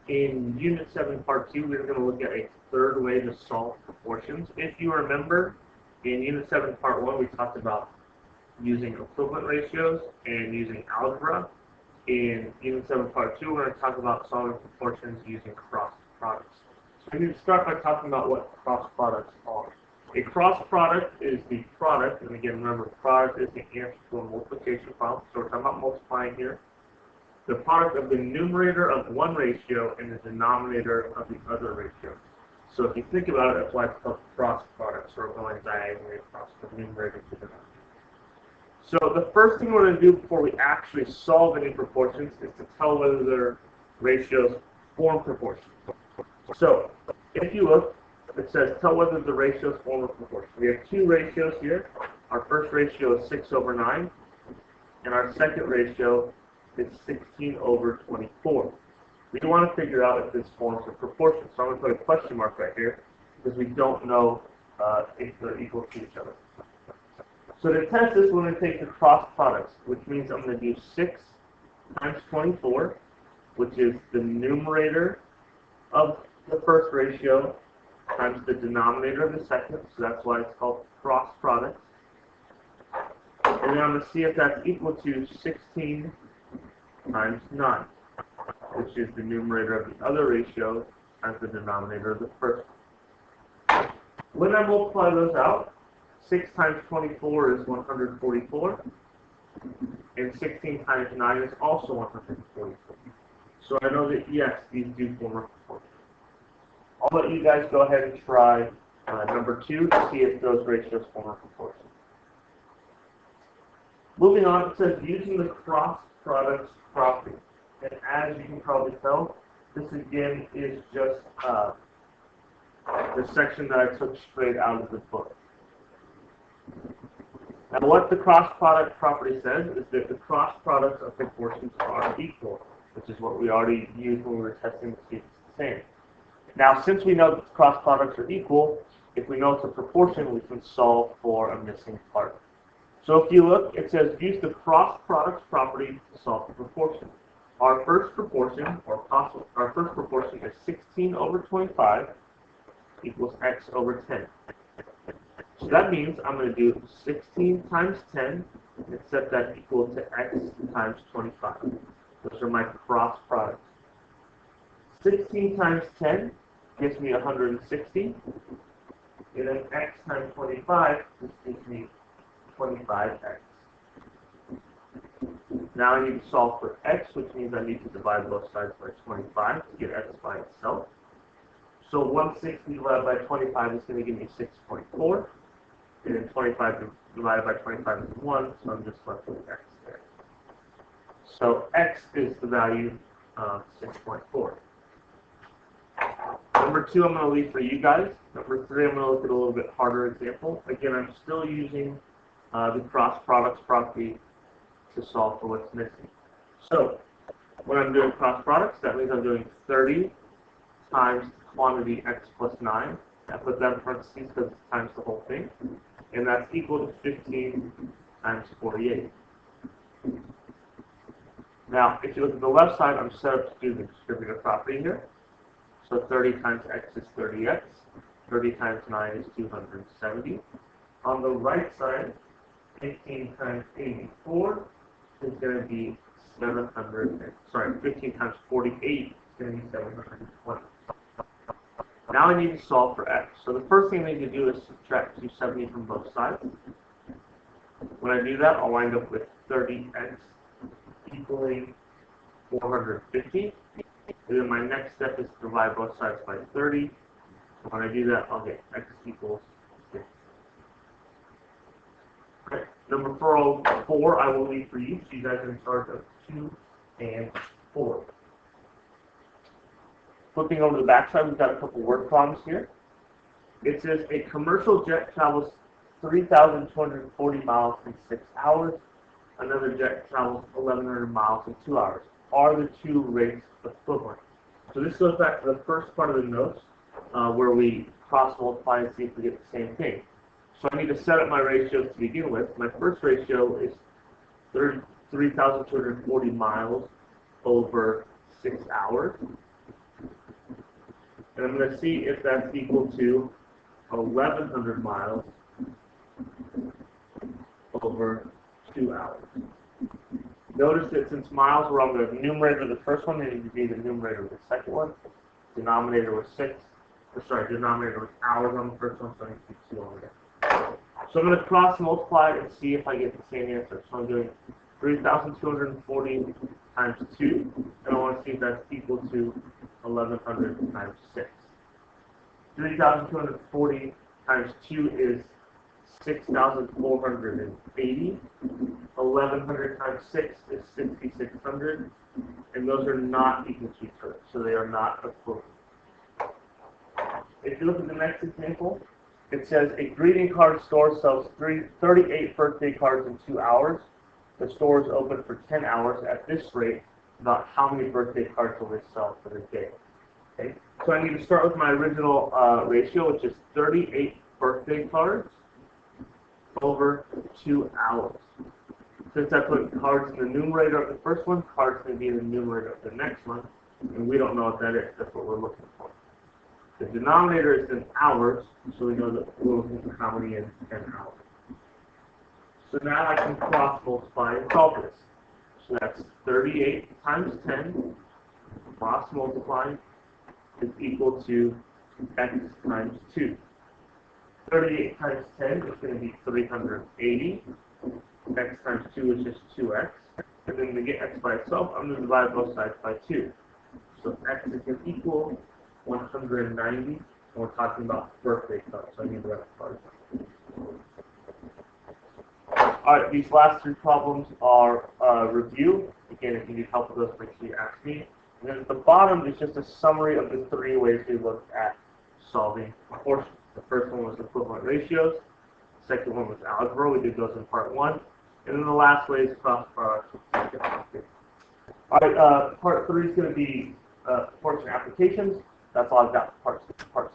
In Unit 7, Part 2, we're going to look at a third way to solve proportions. If you remember, in Unit 7, Part 1, we talked about using equivalent ratios and using algebra. In Unit 7, Part 2, we're going to talk about solving proportions using cross products. So we need to start by talking about what cross products are. A cross product is the product, and again, remember, product is the answer to a multiplication problem, so we're talking about multiplying here. The product of the numerator of one ratio and the denominator of the other ratio. So if you think about it, that's why it's called cross product. So we're going diagonally across the numerator to the denominator. So the first thing we're going to do before we actually solve any proportions is to tell whether their ratios form proportions. So if you look, it says tell whether the ratios form a proportion. We have two ratios here. Our first ratio is 6 over 9, and our second ratio is 16 over 24. We want to figure out if this forms a proportion. So I'm going to put a question mark right here because we don't know if they're equal to each other. So to test this, we're going to take the cross products, which means I'm going to do 6 times 24, which is the numerator of the first ratio times the denominator of the second. So that's why it's called cross products. And then I'm going to see if that's equal to 16 times 9, which is the numerator of the other ratio times the denominator of the first. When I multiply those out, 6 times 24 is 144, and 16 times 9 is also 144. So I know that, yes, these do form a proportion. I'll let you guys go ahead and try number 2 to see if those ratios form a proportion. Moving on, it says using the cross products property. And as you can probably tell, this again is just the section that I took straight out of the book. Now what the cross product property says is that the cross products of proportions are equal, which is what we already used when we were testing to see if it's the same. Now since we know that the cross products are equal, if we know it's a proportion, we can solve for a missing part. So if you look, it says use the cross products property to solve the proportion. Our first proportion, is 16 over 25 equals x over 10. So that means I'm going to do 16 times 10 and set that equal to x times 25. Those are my cross products. 16 times 10 gives me 160. And then x times 25 just gives me 25x. Now I need to solve for x, which means I need to divide both sides by 25 to get x by itself. So 160 divided by 25 is going to give me 6.4. And then 25 divided by 25 is 1, so I'm just left with x there. So x is the value of 6.4. Number 2 I'm going to leave for you guys. Number 3 I'm going to look at a little bit harder example. Again, I'm still using the cross products property to solve for what's missing. So when I'm doing cross products, that means I'm doing 30 times quantity x plus 9. I put that in parentheses because it's times the whole thing. And that's equal to 15 times 48. Now, if you look at the left side, I'm set up to do the distributive property here. So 30 times x is 30x. 30 times 9 is 270. On the right side, 15 times 84 is going to be 15 times 48 is going to be 720. Now I need to solve for x. So the first thing I need to do is subtract 270 from both sides. When I do that, I'll wind up with 30x equaling 450. And then my next step is to divide both sides by 30. When I do that, I'll get x equals 50. Okay. Number 4 I will leave for you, so you guys are in charge of 2 and 4. Flipping over to the back side, we've got a couple word problems here. It says a commercial jet travels 3,240 miles in 6 hours. Another jet travels 1,100 miles in 2 hours. Are the two rates equivalent? So this goes back to the first part of the notes where we cross-multiply and see if we get the same thing. So I need to set up my ratios to begin with. My first ratio is 3,240 miles over 6 hours. And I'm going to see if that's equal to 1,100 miles over 2 hours. Notice that since miles were on the numerator of the first one, they need to be the numerator of the second one. Denominator was denominator was hours on the first one, so I need to keep 2 on there. So I'm going to cross multiply and see if I get the same answer. So I'm doing 3,240 times 2, and I want to see if that's equal to 1,100 times 6. 3,240 times 2 is 6,480. 1,100 times 6 is 6,600. And those are not equal to each other, so they are not equivalent. If you look at the next example, it says a greeting card store sells 38 birthday cards in 2 hours. The store is open for 10 hours. At this rate, about how many birthday cards will they sell for the day? Okay, so I need to start with my original ratio, which is 38 birthday cards over 2 hours. Since I put cards in the numerator of the first one, cards can be in the numerator of the next one, and we don't know what that is. That's what we're looking for. The denominator is in hours, so we know that we're looking for how many in 10 hours. So now I can cross multiply and solve this. So that's 38 times 10, cross multiply, is equal to x times 2. 38 times 10 is going to be 380. X times 2 is just 2x. And then to get x by itself, I'm going to divide both sides by 2. So x is going to equal 190. And we're talking about birthday cards, so I need the right card. Alright, these last 3 problems are review. Again, if you need help with those, make sure you ask me. And then at the bottom is just a summary of the 3 ways we looked at solving proportions. The first one was equivalent ratios. The second one was algebra. We did those in part 1. And then the last way is cross products. Alright, part 3 is going to be proportion applications. That's all I've got for part 2.